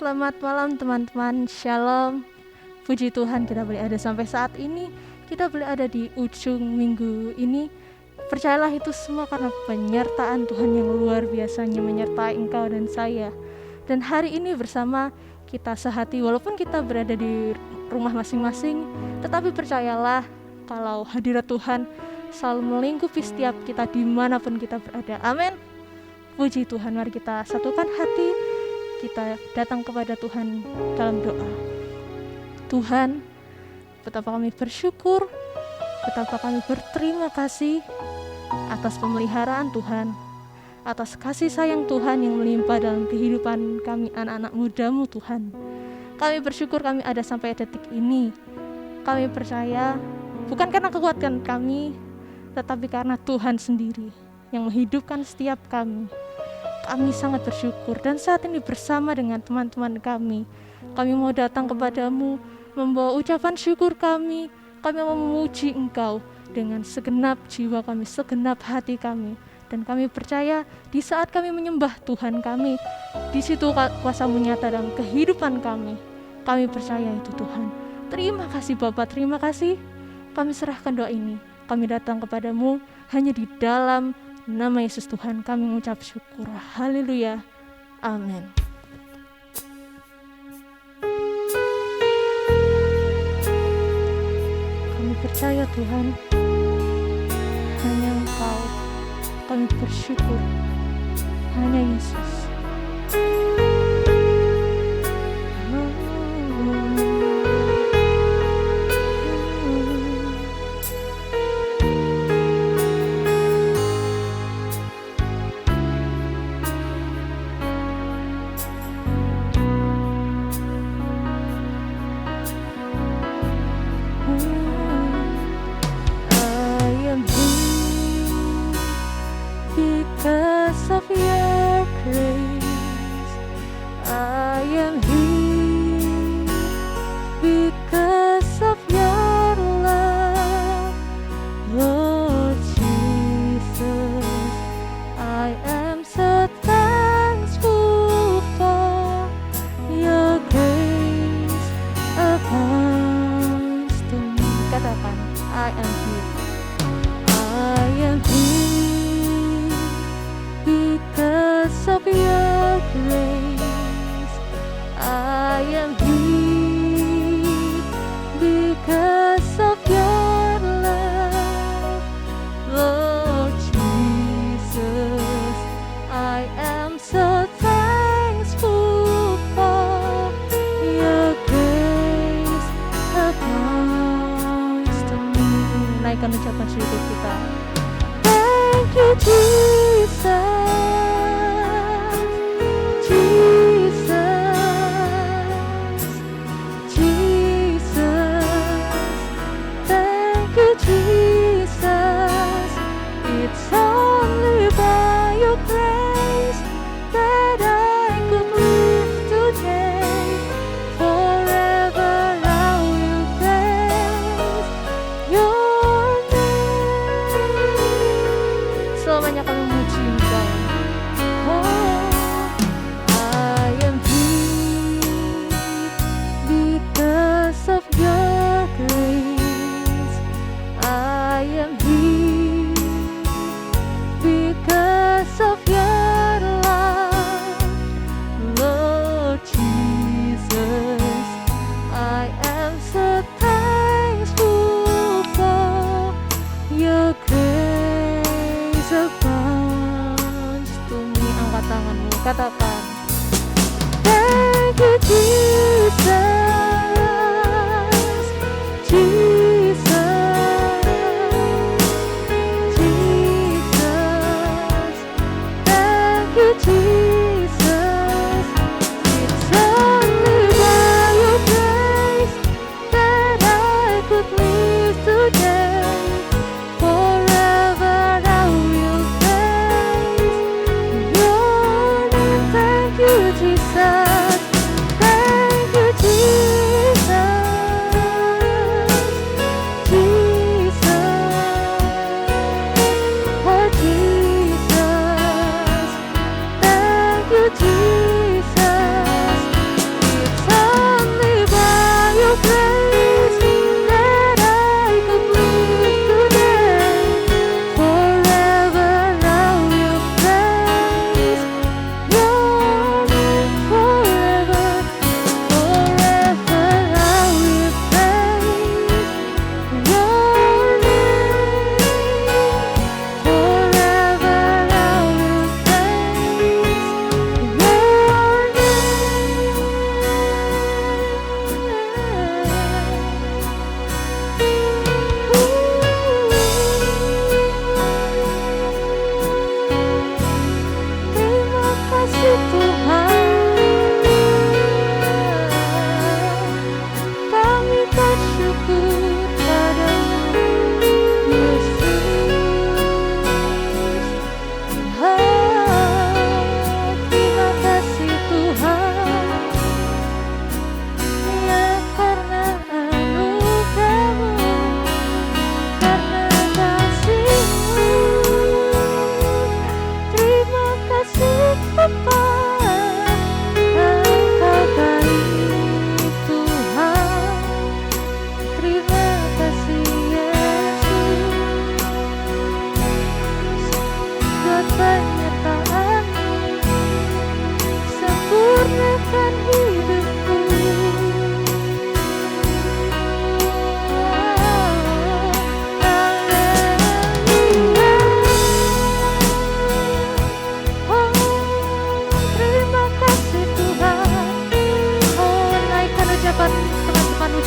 Selamat malam teman-teman, Shalom. Puji Tuhan kita boleh ada sampai saat ini. Kita boleh ada di ujung minggu ini. Percayalah itu semua karena penyertaan Tuhan yang luar biasanya menyertai engkau dan saya. Dan hari ini bersama kita sehati, walaupun kita berada di rumah masing-masing, tetapi percayalah kalau hadirat Tuhan selalu melingkupi setiap kita dimanapun kita berada. Amin. Puji Tuhan, mari kita satukan hati. Kita datang kepada Tuhan dalam doa. Tuhan, betapa kami bersyukur, betapa kami berterima kasih atas pemeliharaan Tuhan, atas kasih sayang Tuhan yang melimpah dalam kehidupan kami anak-anak muda-Mu Tuhan. Kami bersyukur kami ada sampai detik ini. Kami percaya bukan karena kekuatan kami, tetapi karena Tuhan sendiri yang menghidupkan setiap kami. Kami sangat bersyukur dan saat ini bersama dengan teman-teman kami mau datang kepadamu membawa ucapan syukur kami mau memuji Engkau dengan segenap jiwa kami, segenap hati kami. Dan kami percaya di saat kami menyembah Tuhan kami, di situ kuasa-Mu nyata dalam kehidupan kami. Kami percaya itu Tuhan. Terima kasih Bapa, terima kasih. Kami serahkan doa ini, kami datang kepadamu hanya di dalam nama Yesus Tuhan kami mengucap syukur. Haleluya. Amin. Kami percaya Tuhan, hanya Engkau. Kami bersyukur, hanya Yesus. Because of your grace.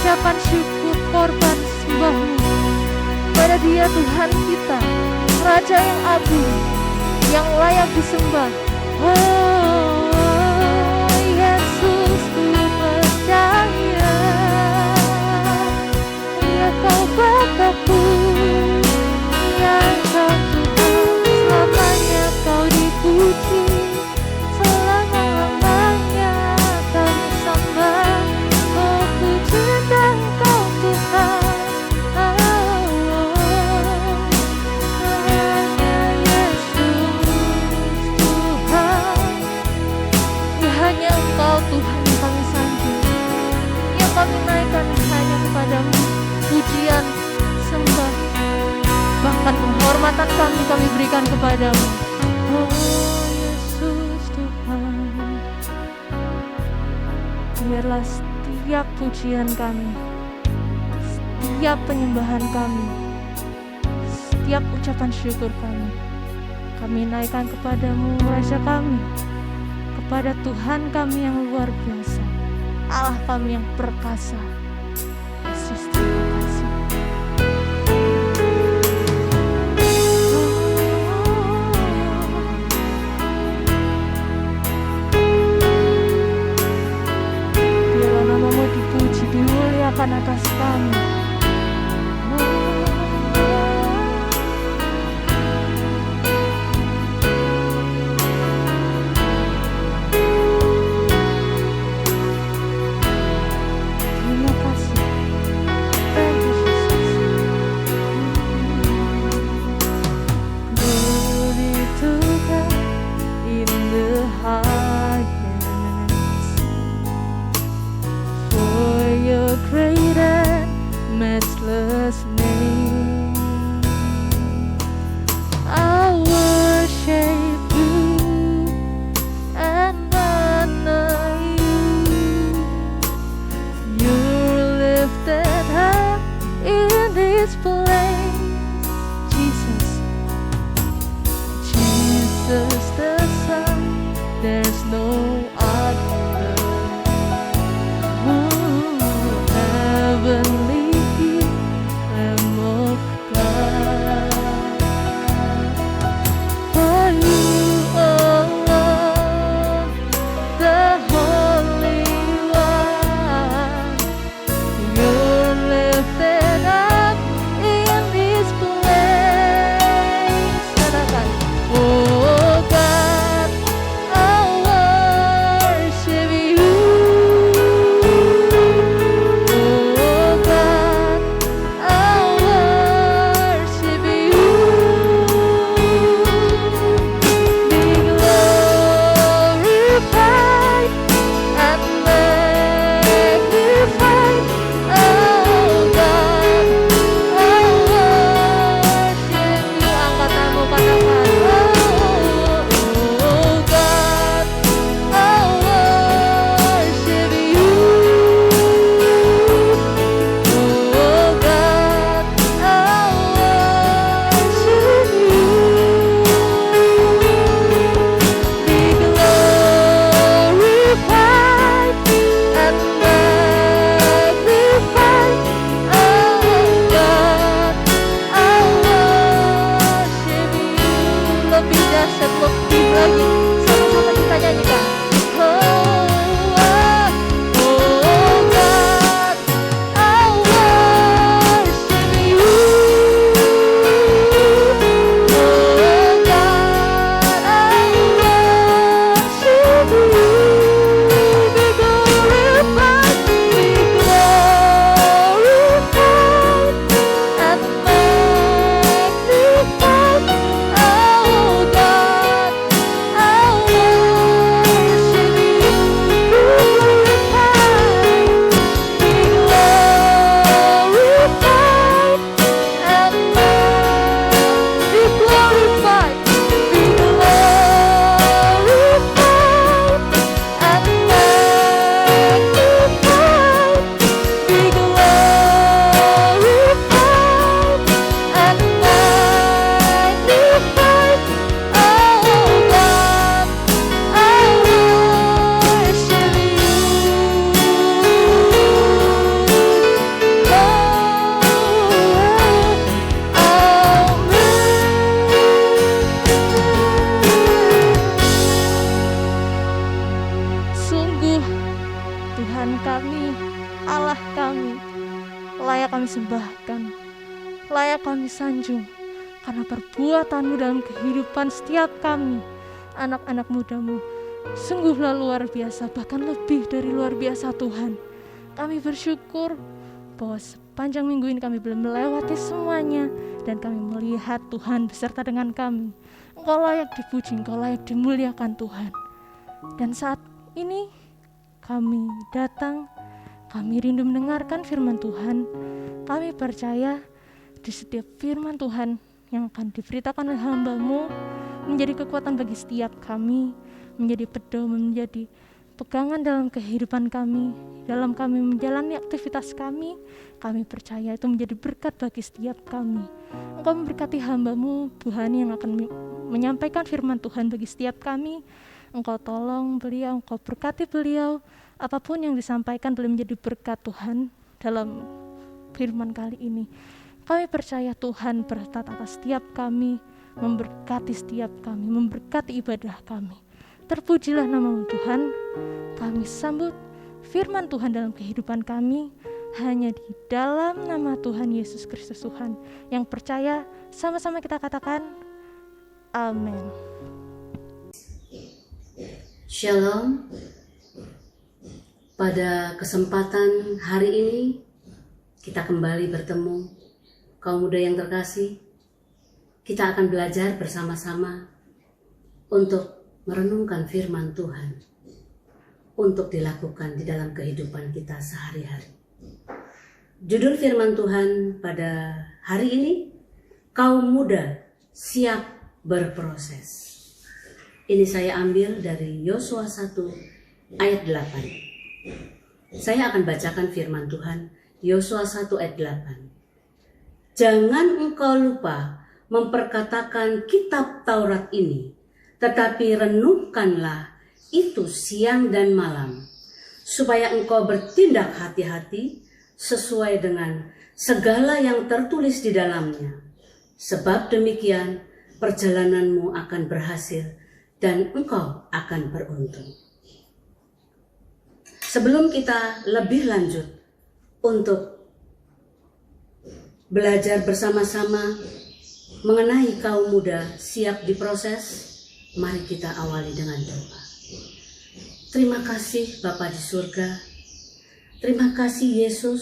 ucapan syukur, korban sembahmu pada Dia Tuhan kita, Raja yang agung, yang layak disembah. Oh Yesus, ku percaya, ya Kau Bapakku, yang Kau Tuhan, selamanya Kau dipuji, selama-lamanya kami sembah. Oh ku cinta Kau Tuhan, hanya Yesus Tuhan, ya hanya Engkau Tuhan yang kami sanjung, yang kami naikkan hanya kepadamu pujian, sembah, bahkan penghormatan kami berikan kepadamu. Oh Yesus Tuhan, biarlah setiap pujian kami, setiap penyembahan kami, setiap ucapan syukur kami naikkan kepadamu, Raja kami, kepada Tuhan kami yang luar biasa, Allah kami yang perkasa. Yesus, terima kasih. Biarlah namamu dipuji, dimuliakan atas kami. Terima Sungguh Tuhan kami, Allah kami, layak kami sembahkan, layak kami sanjung, karena perbuatan-Mu dalam kehidupan setiap kami, anak-anak muda-Mu, sungguhlah luar biasa, bahkan lebih dari luar biasa Tuhan. Kami bersyukur bahwa sepanjang minggu ini kami belum melewati semuanya, dan kami melihat Tuhan beserta dengan kami. Engkau layak dipuji, Engkau layak dimuliakan Tuhan. Dan saat ini kami datang, kami rindu mendengarkan firman Tuhan. Kami percaya di setiap firman Tuhan yang akan diberitakan oleh hamba-Mu menjadi kekuatan bagi setiap kami, menjadi pedoman, menjadi pegangan dalam kehidupan kami, dalam kami menjalani aktivitas kami. Kami percaya itu menjadi berkat bagi setiap kami. Engkau memberkati hamba-Mu Bu Hani yang akan menyampaikan firman Tuhan bagi setiap kami. Engkau tolong beliau, Engkau berkati beliau. Apapun yang disampaikan boleh menjadi berkat Tuhan dalam firman kali ini. Kami percaya Tuhan berkat atas setiap kami, memberkati setiap kami, memberkati ibadah kami. Terpujilah nama-Mu Tuhan. Kami sambut firman Tuhan dalam kehidupan kami hanya di dalam nama Tuhan Yesus Kristus Tuhan. Yang percaya, sama-sama kita katakan amin. Shalom. Pada kesempatan hari ini kita kembali bertemu, kaum muda yang terkasih. Kita akan belajar bersama-sama untuk merenungkan firman Tuhan, untuk dilakukan di dalam kehidupan kita sehari-hari. Judul firman Tuhan pada hari ini, kaum muda siap berproses. Ini saya ambil dari Yosua 1 ayat 8. Saya akan bacakan firman Tuhan, Yosua 1 ayat 8. Jangan engkau lupa memperkatakan kitab Taurat ini, tetapi renungkanlah itu siang dan malam, supaya engkau bertindak hati-hati sesuai dengan segala yang tertulis di dalamnya. Sebab demikian perjalananmu akan berhasil dan engkau akan beruntung. Sebelum kita lebih lanjut untuk belajar bersama-sama mengenai kaum muda siap diproses, mari kita awali dengan doa. Terima kasih Bapa di surga, terima kasih Yesus.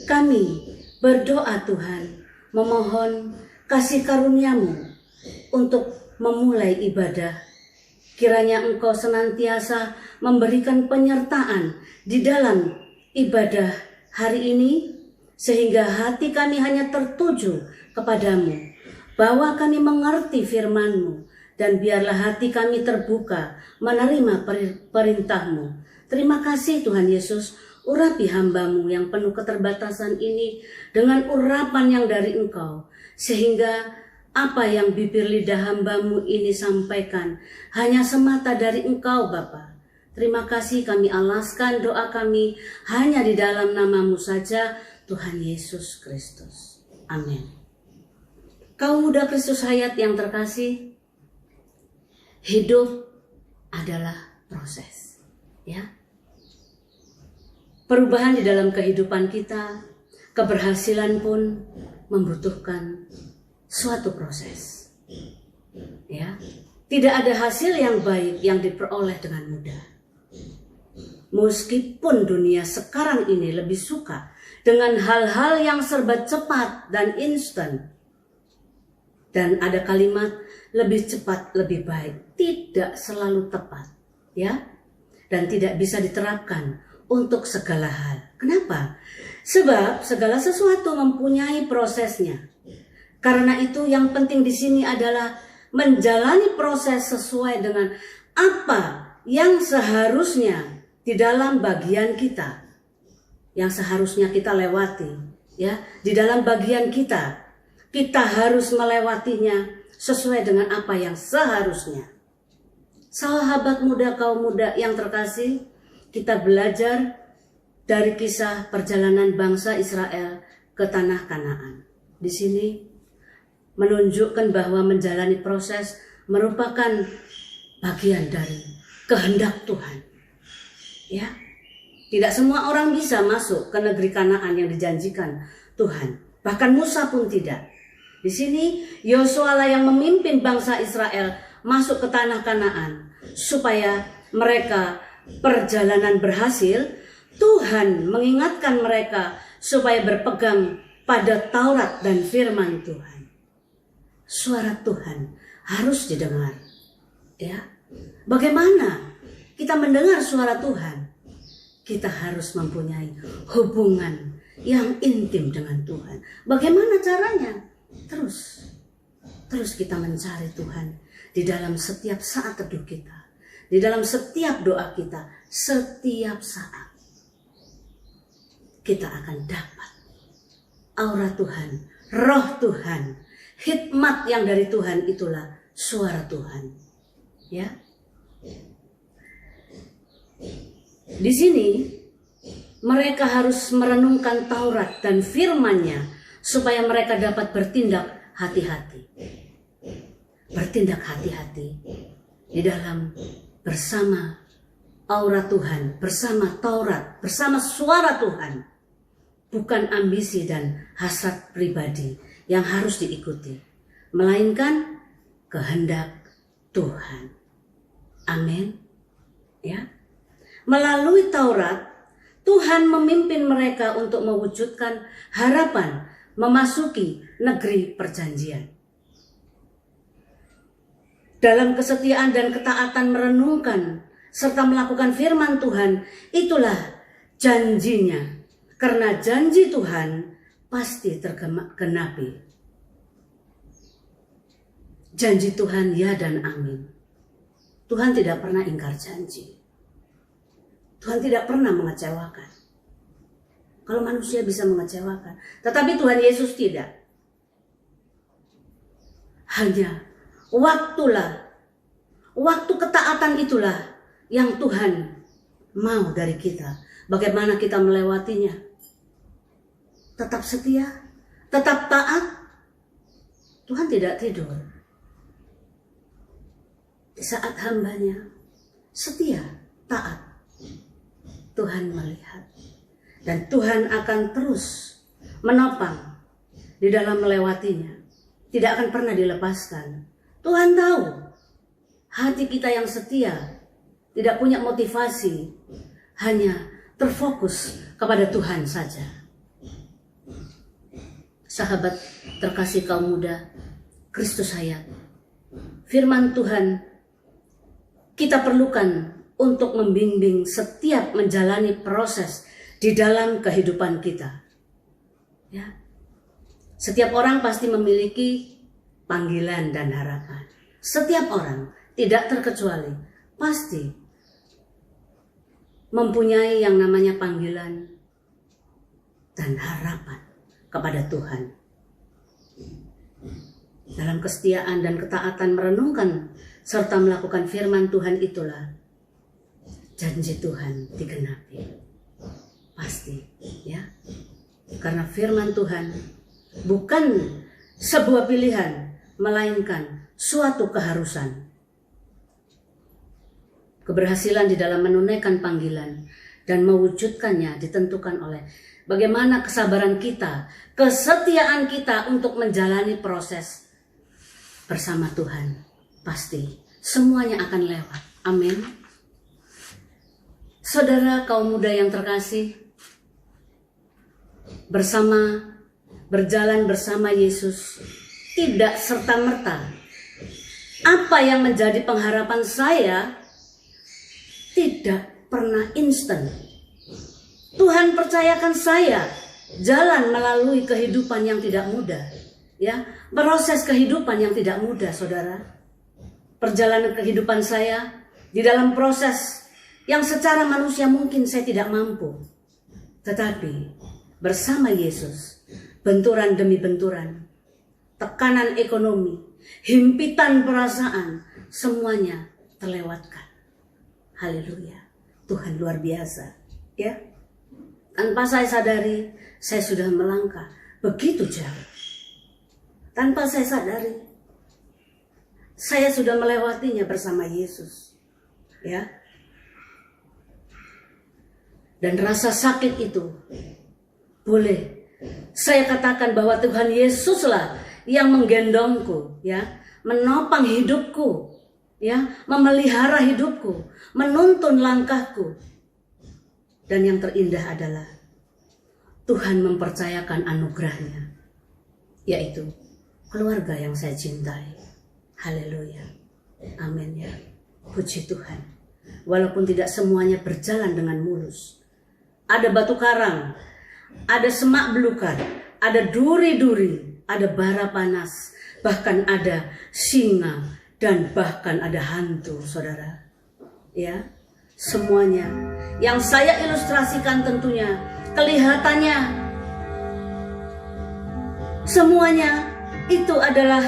Kami berdoa Tuhan, memohon kasih karunia-Mu untuk memulai ibadah. Kiranya Engkau senantiasa memberikan penyertaan di dalam ibadah hari ini, sehingga hati kami hanya tertuju kepadamu, bahwa kami mengerti firman-Mu, dan biarlah hati kami terbuka menerima perintah-Mu. Terima kasih Tuhan Yesus, urapi hamba-Mu yang penuh keterbatasan ini dengan urapan yang dari Engkau, sehingga apa yang bibir lidah hamba-Mu ini sampaikan hanya semata dari Engkau Bapa. Terima kasih, kami alaskan doa kami hanya di dalam nama-Mu saja, Tuhan Yesus Kristus. Amin. Kaum muda Kristus Hayat yang terkasih, hidup adalah proses, ya. Perubahan di dalam kehidupan kita, keberhasilan pun membutuhkan suatu proses, ya. Tidak ada hasil yang baik yang diperoleh dengan mudah. Meskipun dunia sekarang ini lebih suka dengan hal-hal yang serba cepat dan instan, dan ada kalimat lebih cepat lebih baik, tidak selalu tepat, ya, dan tidak bisa diterapkan untuk segala hal. Kenapa? Sebab segala sesuatu mempunyai prosesnya. Karena itu yang penting di sini adalah menjalani proses sesuai dengan apa yang seharusnya di dalam bagian kita, yang seharusnya kita lewati, ya, di dalam bagian kita harus melewatinya sesuai dengan apa yang seharusnya. Sahabat muda, kaum muda yang terkasih, kita belajar dari kisah perjalanan bangsa Israel ke tanah Kanaan. Di sini menunjukkan bahwa menjalani proses merupakan bagian dari kehendak Tuhan. Ya, tidak semua orang bisa masuk ke negeri Kanaan yang dijanjikan Tuhan. Bahkan Musa pun tidak. Di sini Yosua lah yang memimpin bangsa Israel masuk ke tanah Kanaan. Supaya mereka perjalanan berhasil, Tuhan mengingatkan mereka supaya berpegang pada Taurat dan firman Tuhan. Suara Tuhan harus didengar. Ya, bagaimana kita mendengar suara Tuhan? Kita harus mempunyai hubungan yang intim dengan Tuhan. Bagaimana caranya? Terus kita mencari Tuhan di dalam setiap saat teduh kita, di dalam setiap doa kita, setiap saat kita akan dapat aura Tuhan, roh Tuhan, hikmat yang dari Tuhan, itulah suara Tuhan. Ya. Di sini mereka harus merenungkan Taurat dan firman-Nya supaya mereka dapat bertindak hati-hati. Bertindak hati-hati di dalam bersama aura Tuhan, bersama Taurat, bersama suara Tuhan. Bukan ambisi dan hasrat pribadi yang harus diikuti, melainkan kehendak Tuhan. Amin. Ya. Melalui Taurat, Tuhan memimpin mereka untuk mewujudkan harapan memasuki negeri perjanjian. Dalam kesetiaan dan ketaatan merenungkan serta melakukan firman Tuhan, itulah janjinya. Karena janji Tuhan pasti tergenapi. Janji Tuhan ya dan amin. Tuhan tidak pernah ingkar janji. Tuhan tidak pernah mengecewakan. Kalau manusia bisa mengecewakan, tetapi Tuhan Yesus tidak. Hanya waktu ketaatan itulah yang Tuhan mau dari kita. Bagaimana kita melewatinya? Tetap setia, tetap taat. Tuhan tidak tidur. Di saat hambanya setia, taat, Tuhan melihat. Dan Tuhan akan terus menopang di dalam melewatinya. Tidak akan pernah dilepaskan. Tuhan tahu hati kita yang setia, tidak punya motivasi, hanya terfokus kepada Tuhan saja. Sahabat terkasih kaum muda, Kristus hayat. Firman Tuhan kita perlukan untuk membimbing setiap menjalani proses di dalam kehidupan kita. Ya. Setiap orang pasti memiliki panggilan dan harapan. Setiap orang, tidak terkecuali, pasti mempunyai yang namanya panggilan dan harapan kepada Tuhan. Dalam kesetiaan dan ketaatan merenungkan serta melakukan firman Tuhan, itulah janji Tuhan digenapi. Pasti, ya. Karena firman Tuhan bukan sebuah pilihan, melainkan suatu keharusan. Keberhasilan di dalam menunaikan panggilan dan mewujudkannya ditentukan oleh bagaimana kesabaran kita, kesetiaan kita untuk menjalani proses bersama Tuhan. Pasti semuanya akan lewat. Amin. Saudara kaum muda yang terkasih, berjalan bersama Yesus tidak serta-merta apa yang menjadi pengharapan saya tidak pernah instan. Tuhan percayakan saya jalan melalui kehidupan yang tidak mudah, ya, proses kehidupan yang tidak mudah, saudara. Perjalanan kehidupan saya di dalam proses yang secara manusia mungkin saya tidak mampu, tetapi bersama Yesus, benturan demi benturan, tekanan ekonomi, himpitan perasaan, semuanya terlewatkan. Haleluya. Tuhan luar biasa, ya. Tanpa saya sadari, saya sudah melangkah begitu jauh. Tanpa saya sadari, saya sudah melewatinya bersama Yesus, ya. Dan rasa sakit itu boleh saya katakan bahwa Tuhan Yesuslah yang menggendongku, ya, menopang hidupku, ya, memelihara hidupku, menuntun langkahku. Dan yang terindah adalah Tuhan mempercayakan anugerahnya, yaitu keluarga yang saya cintai. Haleluya. Amin ya. Puji Tuhan. Walaupun tidak semuanya berjalan dengan mulus. Ada batu karang, ada semak belukar, ada duri-duri, ada bara panas, bahkan ada singa, dan bahkan ada hantu, saudara. Ya, semuanya yang saya ilustrasikan tentunya kelihatannya semuanya itu adalah,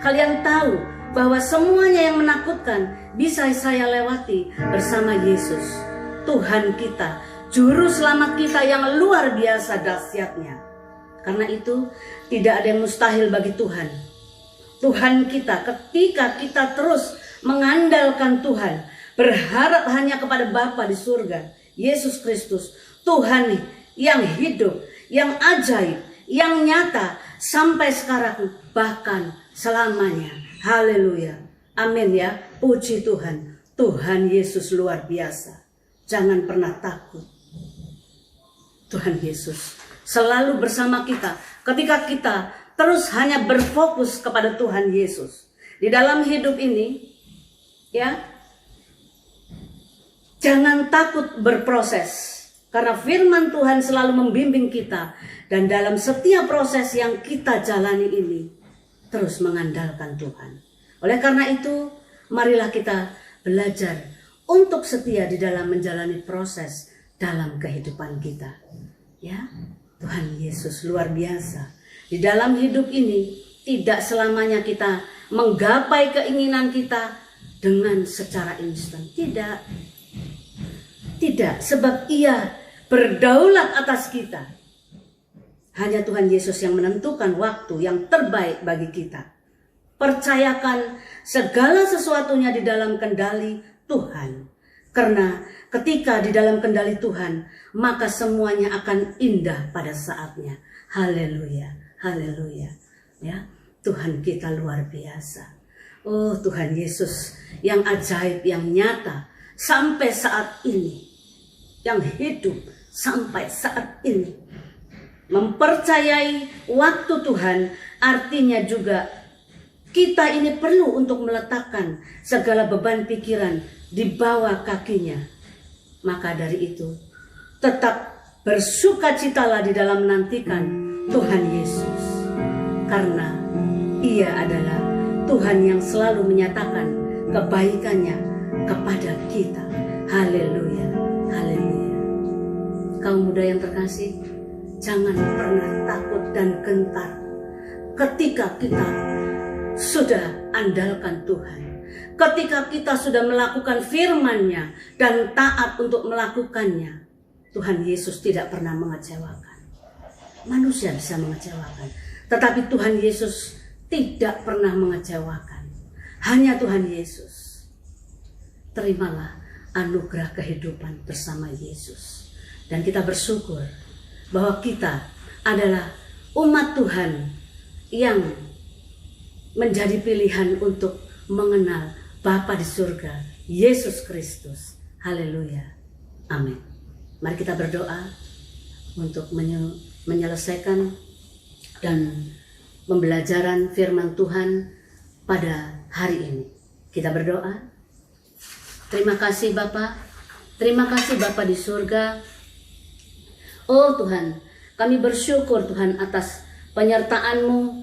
kalian tahu bahwa semuanya yang menakutkan bisa saya lewati bersama Yesus, Tuhan kita, Juru Selamat kita yang luar biasa dahsyatnya. Karena itu tidak ada yang mustahil bagi Tuhan. Tuhan kita, ketika kita terus mengandalkan Tuhan, berharap hanya kepada Bapa di surga, Yesus Kristus, Tuhan yang hidup, yang ajaib, yang nyata sampai sekarang bahkan selamanya. Haleluya. Amin ya. Puji Tuhan. Tuhan Yesus luar biasa. Jangan pernah takut. Tuhan Yesus selalu bersama kita ketika kita terus hanya berfokus kepada Tuhan Yesus. Di dalam hidup ini, ya, jangan takut berproses. Karena firman Tuhan selalu membimbing kita. Dan dalam setiap proses yang kita jalani ini, terus mengandalkan Tuhan. Oleh karena itu, marilah kita belajar untuk setia di dalam menjalani proses dalam kehidupan kita. Ya, Tuhan Yesus luar biasa. Di dalam hidup ini, tidak selamanya kita menggapai keinginan kita dengan secara instan. Tidak. Tidak, sebab Ia berdaulat atas kita. Hanya Tuhan Yesus yang menentukan waktu yang terbaik bagi kita. Percayakan segala sesuatunya di dalam kendali Tuhan. Karena ketika di dalam kendali Tuhan, maka semuanya akan indah pada saatnya. Haleluya, haleluya. Ya, Tuhan kita luar biasa. Oh, Tuhan Yesus yang ajaib, yang nyata sampai saat ini, yang hidup sampai saat ini. Mempercayai waktu Tuhan artinya juga kita ini perlu untuk meletakkan segala beban pikiran di bawah kakinya. Maka dari itu, tetap bersukacitalah di dalam menantikan Tuhan Yesus. Karena Ia adalah Tuhan yang selalu menyatakan kebaikannya kepada kita. Haleluya, haleluya. Kaum muda yang terkasih, jangan pernah takut dan gentar ketika kita sudah andalkan Tuhan. Ketika kita sudah melakukan firman-Nya dan taat untuk melakukannya, Tuhan Yesus tidak pernah mengecewakan. Manusia bisa mengecewakan, tetapi Tuhan Yesus tidak pernah mengecewakan. Hanya Tuhan Yesus. Terimalah anugerah kehidupan bersama Yesus. Dan kita bersyukur bahwa kita adalah umat Tuhan yang menjadi pilihan untuk mengenal Bapa di surga, Yesus Kristus. Haleluya. Amin. Mari kita berdoa untuk menyelesaikan dan pembelajaran firman Tuhan pada hari ini. Kita berdoa. Terima kasih Bapa. Terima kasih Bapa di surga. Oh Tuhan, kami bersyukur Tuhan atas penyertaan-Mu.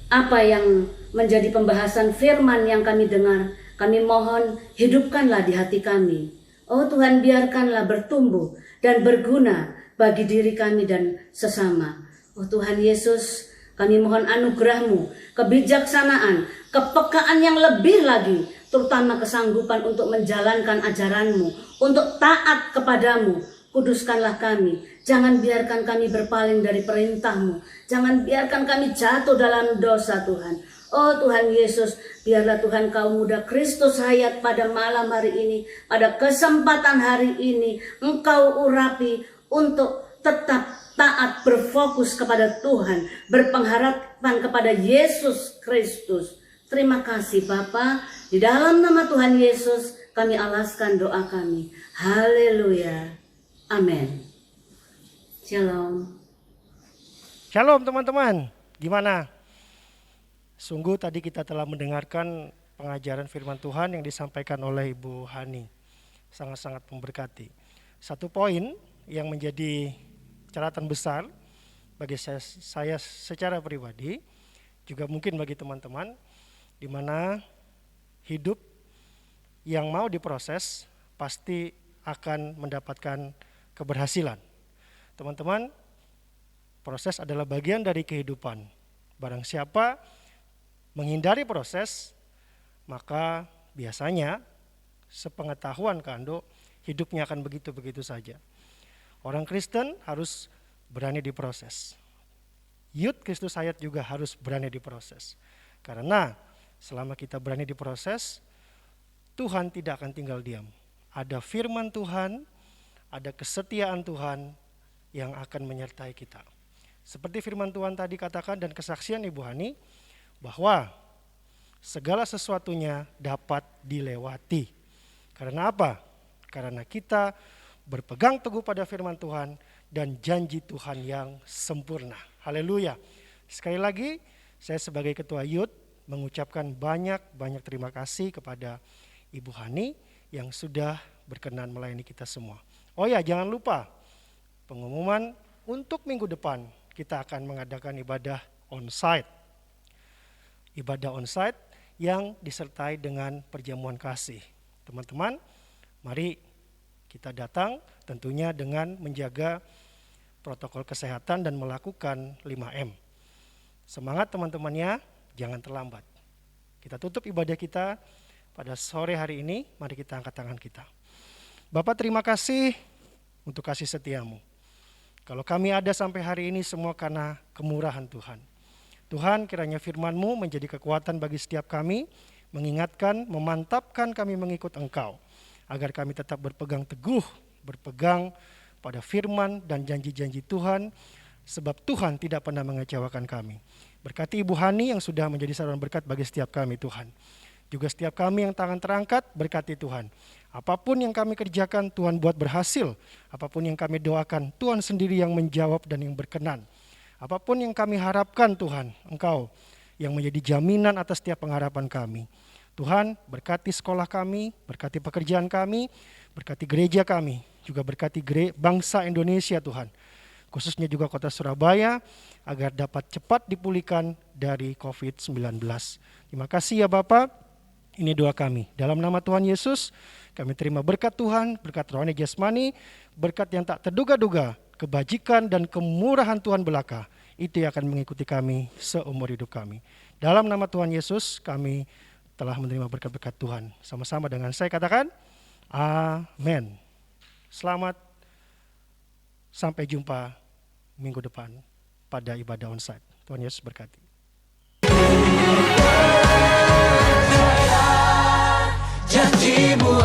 Apa yang menjadi pembahasan firman yang kami dengar, kami mohon hidupkanlah di hati kami. Oh Tuhan, biarkanlah bertumbuh dan berguna bagi diri kami dan sesama. Oh Tuhan Yesus, kami mohon anugerah-Mu, kebijaksanaan, kepekaan yang lebih lagi, terutama kesanggupan untuk menjalankan ajaran-Mu, untuk taat kepadamu. Kuduskanlah kami, jangan biarkan kami berpaling dari perintah-Mu, jangan biarkan kami jatuh dalam dosa Tuhan. Oh Tuhan Yesus, biarlah Tuhan kaum muda Kristus Hayat pada malam hari ini, pada kesempatan hari ini, Engkau urapi untuk tetap taat berfokus kepada Tuhan, berpengharapan kepada Yesus Kristus. Terima kasih Bapa, di dalam nama Tuhan Yesus kami alaskan doa kami. Haleluya. Amin. Shalom. Shalom teman-teman, gimana? Sungguh tadi kita telah mendengarkan pengajaran firman Tuhan yang disampaikan oleh Ibu Hani. Sangat-sangat memberkati. Satu poin yang menjadi catatan besar bagi saya secara pribadi, juga mungkin bagi teman-teman, di mana hidup yang mau diproses pasti akan mendapatkan keberhasilan. Teman-teman, proses adalah bagian dari kehidupan. Barang siapa menghindari proses, maka biasanya sepengetahuan Kando, hidupnya akan begitu-begitu saja. Orang Kristen harus berani diproses. Youth Kristus Hayat juga harus berani diproses. Karena selama kita berani diproses, Tuhan tidak akan tinggal diam. Ada firman Tuhan, ada kesetiaan Tuhan yang akan menyertai kita. Seperti firman Tuhan tadi katakan dan kesaksian Ibu Hani, bahwa segala sesuatunya dapat dilewati. Karena apa? Karena kita berpegang teguh pada firman Tuhan dan janji Tuhan yang sempurna. Haleluya. Sekali lagi, saya sebagai Ketua Youth mengucapkan banyak terima kasih kepada Ibu Hani yang sudah berkenan melayani kita semua. Oh ya, jangan lupa pengumuman untuk minggu depan kita akan mengadakan ibadah on-site. Ibadah on-site yang disertai dengan perjamuan kasih. Teman-teman, mari kita datang tentunya dengan menjaga protokol kesehatan dan melakukan 5M. Semangat teman-temannya, jangan terlambat. Kita tutup ibadah kita pada sore hari ini, mari kita angkat tangan kita. Bapak, terima kasih untuk kasih setiamu. Kalau kami ada sampai hari ini semua karena kemurahan Tuhan. Tuhan, kiranya firman-Mu menjadi kekuatan bagi setiap kami, mengingatkan, memantapkan kami mengikut Engkau, agar kami tetap berpegang teguh, berpegang pada firman dan janji-janji Tuhan, sebab Tuhan tidak pernah mengecewakan kami. Berkati Ibu Hani yang sudah menjadi saluran berkat bagi setiap kami Tuhan. Juga setiap kami yang tangan terangkat, berkati Tuhan. Apapun yang kami kerjakan, Tuhan buat berhasil. Apapun yang kami doakan, Tuhan sendiri yang menjawab dan yang berkenan. Apapun yang kami harapkan Tuhan, Engkau yang menjadi jaminan atas setiap pengharapan kami. Tuhan, berkati sekolah kami, berkati pekerjaan kami, berkati gereja kami, juga berkati bangsa Indonesia Tuhan. Khususnya juga kota Surabaya, agar dapat cepat dipulihkan dari COVID-19. Terima kasih ya Bapak, ini doa kami. Dalam nama Tuhan Yesus, kami terima berkat Tuhan, berkat rohani jasmani, berkat yang tak terduga-duga, kebajikan dan kemurahan Tuhan belaka, itu yang akan mengikuti kami seumur hidup kami. Dalam nama Tuhan Yesus, kami telah menerima berkat-berkat Tuhan. Sama-sama dengan saya katakan, amin. Selamat, sampai jumpa minggu depan pada ibadah onsite. Tuhan Yesus berkati. Janjimu